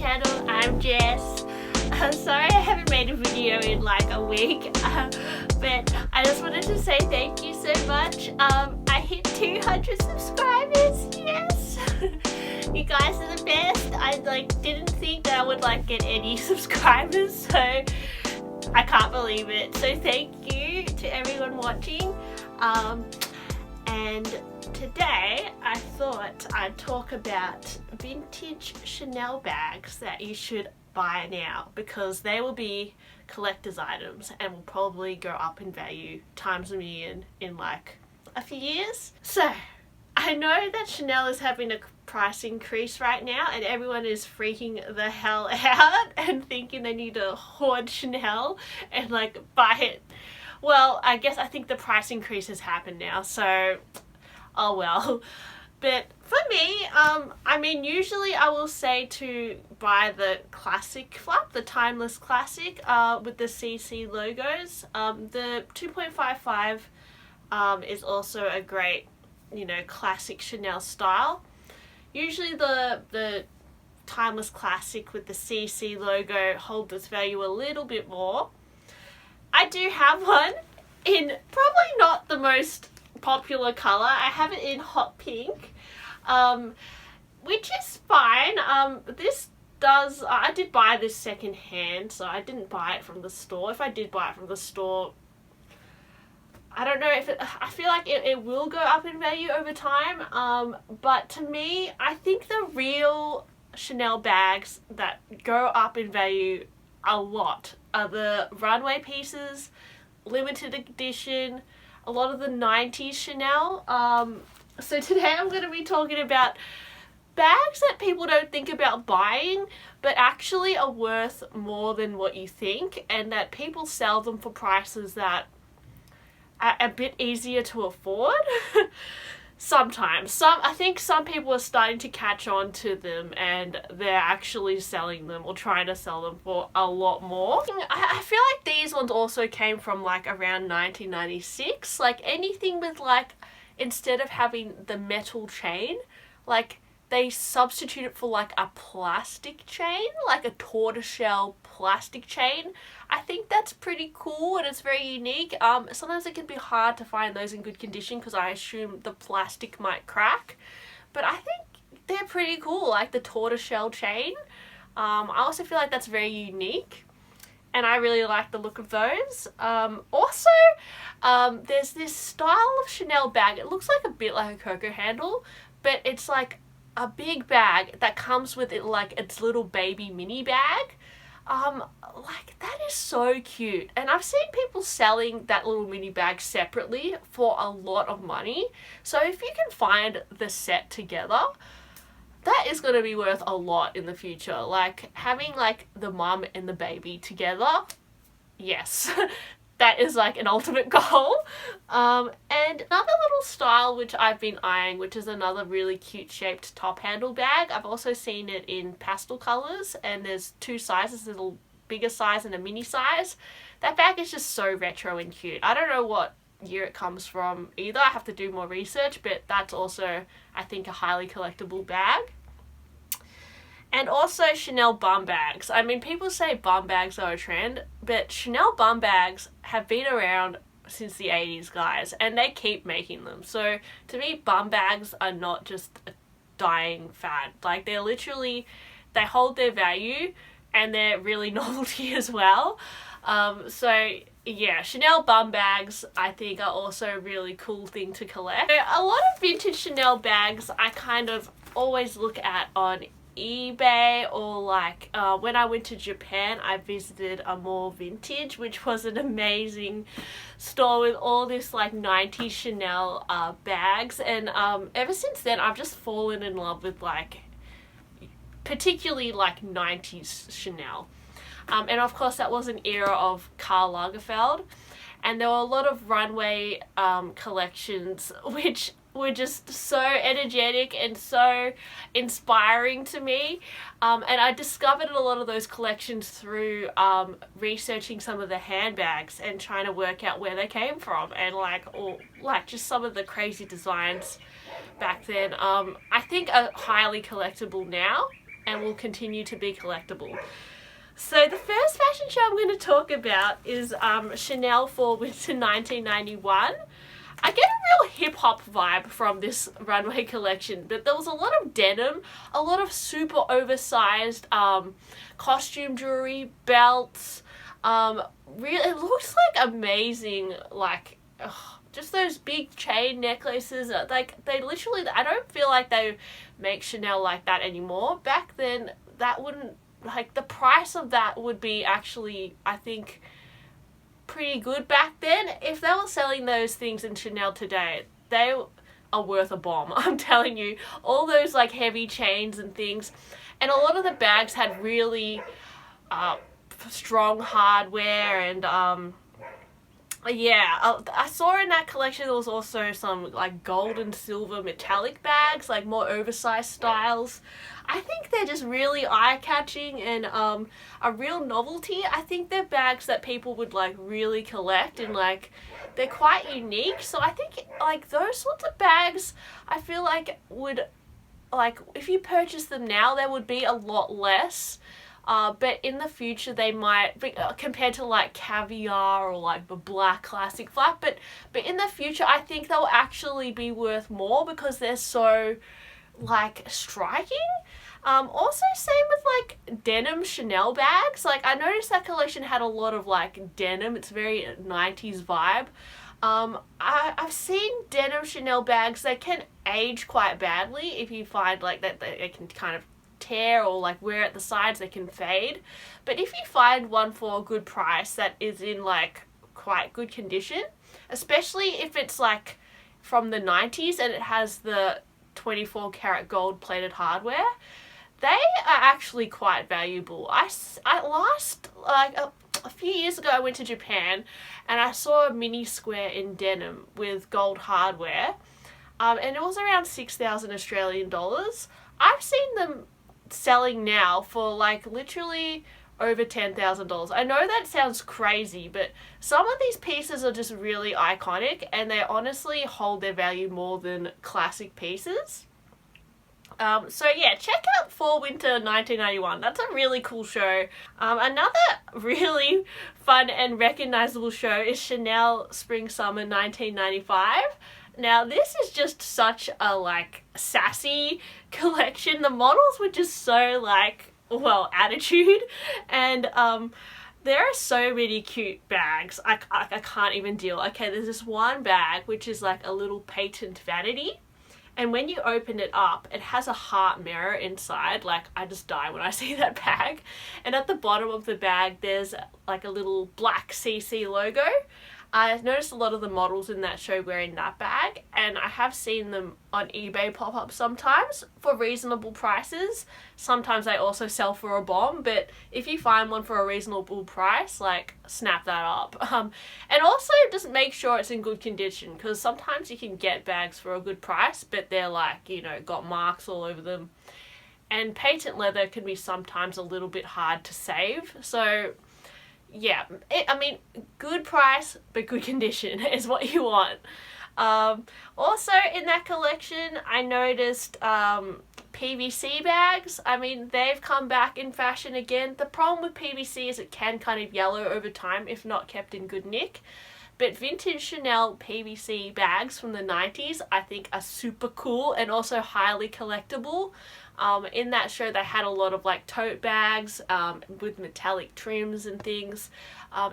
channel. I'm Jess. I'm sorry I haven't made a video in like a week, but I just wanted to say thank you so much. I hit 200 subscribers, yes! You guys are the best. I didn't think that I would get any subscribers, so I can't believe it. So thank you to everyone watching. And today I thought I'd talk about vintage Chanel bags that you should buy now, because they will be collector's items and will probably go up in value times a million in like a few years. So I know that Chanel is having a price increase right now and everyone is freaking the hell out and thinking they need to hoard Chanel and buy it. Well, I think the price increase has happened now, so oh well. But for me, I mean, usually I will say to buy the classic flap, the timeless classic with the CC logos. The 2.55 is also a great, classic Chanel style. Usually the timeless classic with the CC logo holds its value a little bit more. I do have one in probably not the most popular color. I have it in hot pink, which is fine. I did buy this second hand, so I didn't buy it from the store. If I did buy it from the store, I don't know if I feel like it will go up in value over time, but to me, I think the real Chanel bags that go up in value a lot are the runway pieces, limited edition, a lot of the 90s Chanel. So today I'm going to be talking about bags that people don't think about buying but actually are worth more than what you think, and that people sell them for prices that are a bit easier to afford. Sometimes. I think some people are starting to catch on to them and they're actually selling them or trying to sell them for a lot more. I feel like these ones also came from around 1996. Anything with instead of having the metal chain, they substitute it for a plastic chain, a tortoiseshell plastic chain. I think that's pretty cool and it's very unique. Sometimes it can be hard to find those in good condition because I assume the plastic might crack, but I think they're pretty cool, like the tortoiseshell chain. I also feel like that's very unique and I really like the look of those. Also, there's this style of Chanel bag. It looks a bit like a cocoa handle, but it's a big bag that comes with it its little baby mini bag. That is so cute, and I've seen people selling that little mini bag separately for a lot of money. So if you can find the set together, that is going to be worth a lot in the future. Having the mum and the baby together, yes. That is an ultimate goal. And another little style which I've been eyeing, which is another really cute shaped top handle bag. I've also seen it in pastel colors, and there's two sizes, a little bigger size and a mini size. That bag is just so retro and cute. I don't know what year it comes from either. I have to do more research, but that's also, I think, a highly collectible bag. And also Chanel bum bags. I mean, people say bum bags are a trend, but Chanel bum bags have been around since the 80s, guys, and they keep making them. So to me, bum bags are not just a dying fad. They're literally, they hold their value and they're really novelty as well. So yeah, Chanel bum bags I think are also a really cool thing to collect. A lot of vintage Chanel bags I kind of always look at on eBay, or when I went to Japan I visited a more vintage, which was an amazing store with all this 90s Chanel bags, and ever since then I've just fallen in love with particularly 90s Chanel. And of course that was an era of Karl Lagerfeld, and there were a lot of runway collections which were just so energetic and so inspiring to me, and I discovered a lot of those collections through researching some of the handbags and trying to work out where they came from, and just some of the crazy designs back then I think are highly collectible now. and will continue to be collectible. So the first fashion show I'm going to talk about is Chanel Fall Winter 1991. I get a real hip-hop vibe from this runway collection, but there was a lot of denim, a lot of super oversized costume jewelry, belts. Really, it looks like amazing, like, just those big chain necklaces. Like, they literally, I don't feel like they make Chanel like that anymore. Back then, that wouldn't, like, the price of that would be actually, I think, pretty good back then. If they were selling those things in Chanel today, they are worth a bomb. I'm telling you, all those like heavy chains and things, and a lot of the bags had really strong hardware, and yeah, I saw in that collection there was also some like gold and silver metallic bags, like more oversized styles. I think they're just really eye-catching and a real novelty. I think they're bags that people would like really collect, and like they're quite unique. So I think like those sorts of bags, I feel like would, like, if you purchase them now, there would be a lot less. But in the future they might be, compared to like Caviar or like the black classic flat, but in the future I think they'll actually be worth more because they're so like striking. Also same with like denim Chanel bags. Like I noticed that collection had a lot of like denim. It's very 90s vibe. I've seen denim Chanel bags. They can age quite badly if you find like that they can kind of tear, or like wear at the sides they can fade. But if you find one for a good price that is in like quite good condition, especially if it's like from the 90s and it has the 24 karat gold plated hardware, they are actually quite valuable. I last, like a few years ago I went to Japan and I saw a mini square in denim with gold hardware, and it was around 6,000 Australian dollars. I've seen them selling now for like literally over $10,000. I know that sounds crazy, but some of these pieces are just really iconic and they honestly hold their value more than classic pieces. So yeah, check out Fall Winter 1991. That's a really cool show. Another really fun and recognizable show is Chanel Spring Summer 1995. Now this is just such a like sassy collection. The models were just so like, well, attitude, and there are so many cute bags. I can't even deal. Okay, there's this one bag which is like a little patent vanity, and when you open it up it has a heart mirror inside. Like I just die when I see that bag. And at the bottom of the bag there's like a little black CC logo. I've noticed a lot of the models in that show wearing that bag, and I have seen them on eBay pop up sometimes for reasonable prices. Sometimes they also sell for a bomb, but if you find one for a reasonable price, like, snap that up. And also just make sure it's in good condition, because sometimes you can get bags for a good price, but they're like, you know, got marks all over them. And patent leather can be sometimes a little bit hard to save, so yeah, I mean, good price but good condition is what you want. Also in that collection I noticed PVC bags. I mean, they've come back in fashion again. The problem with PVC is it can kind of yellow over time if not kept in good nick. But vintage Chanel PVC bags from the 90s I think are super cool and also highly collectible. In that show they had a lot of like tote bags with metallic trims and things.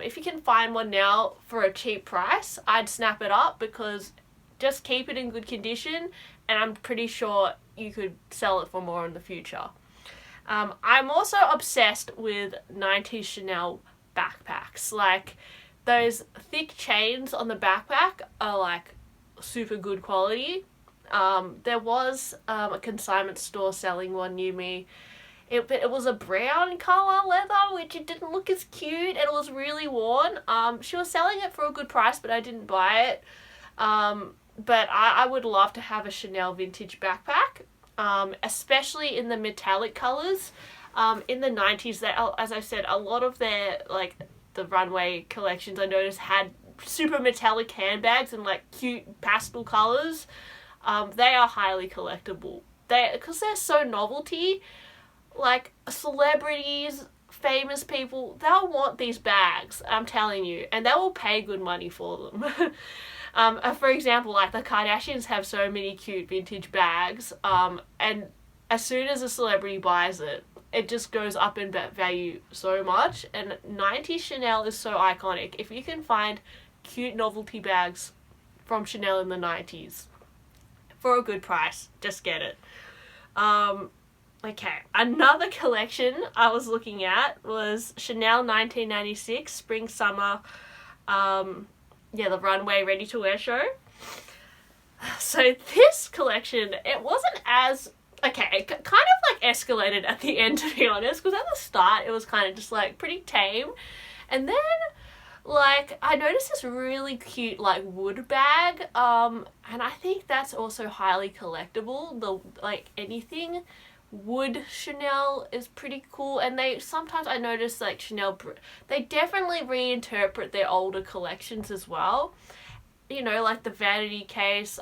If you can find one now for a cheap price, I'd snap it up, because just keep it in good condition and I'm pretty sure you could sell it for more in the future. I'm also obsessed with 90s Chanel backpacks. Like, those thick chains on the backpack are like super good quality. There was a consignment store selling one near me. It was a brown colour leather, which it didn't look as cute, and it was really worn. She was selling it for a good price, but I didn't buy it. But I would love to have a Chanel vintage backpack, especially in the metallic colours. In the 90s, they, as I said, a lot of their, like, the runway collections I noticed had super metallic handbags and like cute pastel colours. They are highly collectible. Because they're so novelty, like celebrities, famous people, they'll want these bags, I'm telling you, and they will pay good money for them. For example, like the Kardashians have so many cute vintage bags, and as soon as a celebrity buys it, it just goes up in value so much. And 90's Chanel is so iconic. If you can find cute novelty bags from Chanel in the 90's for a good price, just get it. Okay, another collection I was looking at was Chanel 1996 Spring Summer, the runway ready to wear show. So this collection, it wasn't as, okay, it kind of like escalated at the end, to be honest, because at the start it was kind of just like pretty tame, and then like I noticed this really cute like wood bag, and I think that's also highly collectible. The like anything wood Chanel is pretty cool, and they sometimes, I notice like Chanel, they definitely reinterpret their older collections as well, you know, like the vanity case,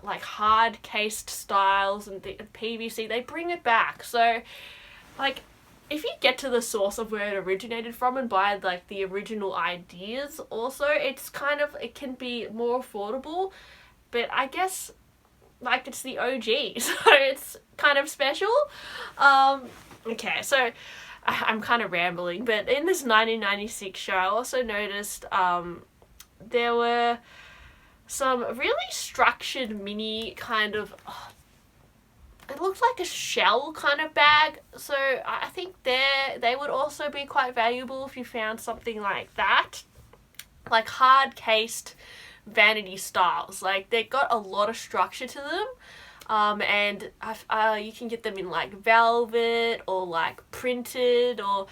like hard cased styles and the PVC, they bring it back. So like if you get to the source of where it originated from and buy like the original ideas also, it's kind of, it can be more affordable, but I guess like it's the OG, so it's kind of special. Okay, so I'm kind of rambling, but in this 1996 show I also noticed there were some really structured mini kind of, it looked like a shell kind of bag, so I think they would also be quite valuable if you found something like that, like hard cased vanity styles. Like they got a lot of structure to them, and you can get them in like velvet or like printed, or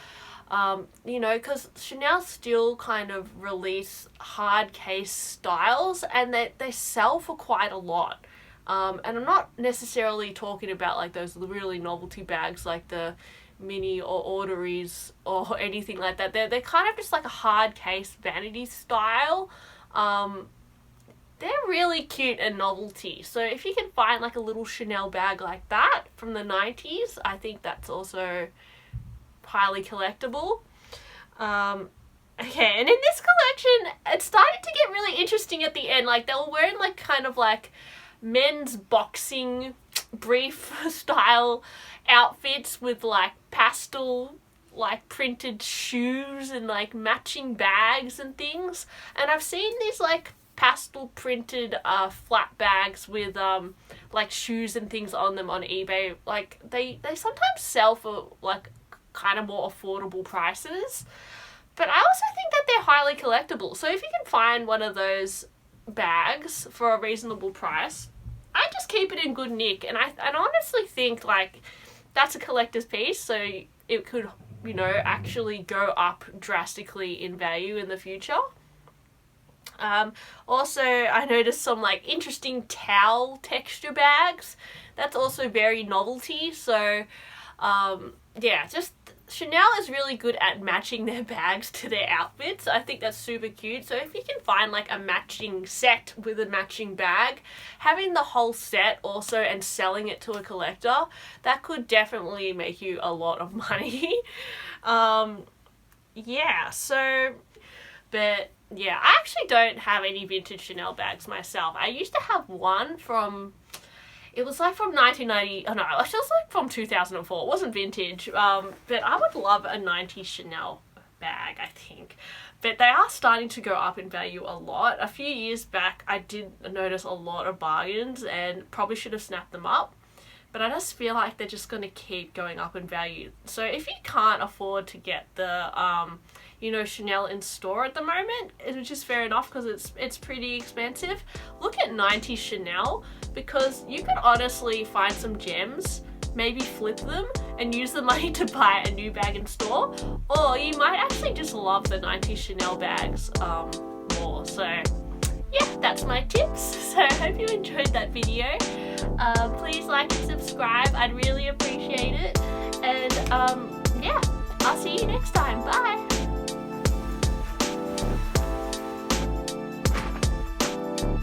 you know, because Chanel still kind of release hard case styles, and they sell for quite a lot. And I'm not necessarily talking about like those really novelty bags like the mini or orderies or anything like that. They're kind of just like a hard case vanity style. They're really cute and novelty. So if you can find like a little Chanel bag like that from the 90's, I think that's also highly collectible. Okay, and in this collection, it started to get really interesting at the end. Like they were wearing like kind of like men's boxing brief style outfits with like pastel like printed shoes and like matching bags and things. And I've seen these like pastel printed flat bags with like shoes and things on them on eBay. Like they sometimes sell for like kind of more affordable prices, but I also think that they're highly collectible. So if you can find one of those bags for a reasonable price, I just keep it in good nick, and I honestly think like that's a collector's piece, so it could, you know, actually go up drastically in value in the future. Also, I noticed some like interesting towel texture bags. That's also very novelty. So, yeah, just Chanel is really good at matching their bags to their outfits. I think that's super cute. So if you can find like a matching set with a matching bag, having the whole set also and selling it to a collector, that could definitely make you a lot of money. Yeah, so, but yeah, I actually don't have any vintage Chanel bags myself. I used to have one from, it was like from 1990, oh no, it was like from 2004. It wasn't vintage, but I would love a 90's Chanel bag, I think. But they are starting to go up in value a lot. A few years back, I did notice a lot of bargains and probably should have snapped them up. But I just feel like they're just going to keep going up in value. So if you can't afford to get the, you know, Chanel in store at the moment, which is fair enough because it's pretty expensive, look at 90's Chanel, because you could honestly find some gems, maybe flip them and use the money to buy a new bag in store, or you might actually just love the 90's Chanel bags more. So yeah, that's my tips. So I hope you enjoyed that video. Please like and subscribe, I'd really appreciate it. And yeah, I'll see you next time. Bye!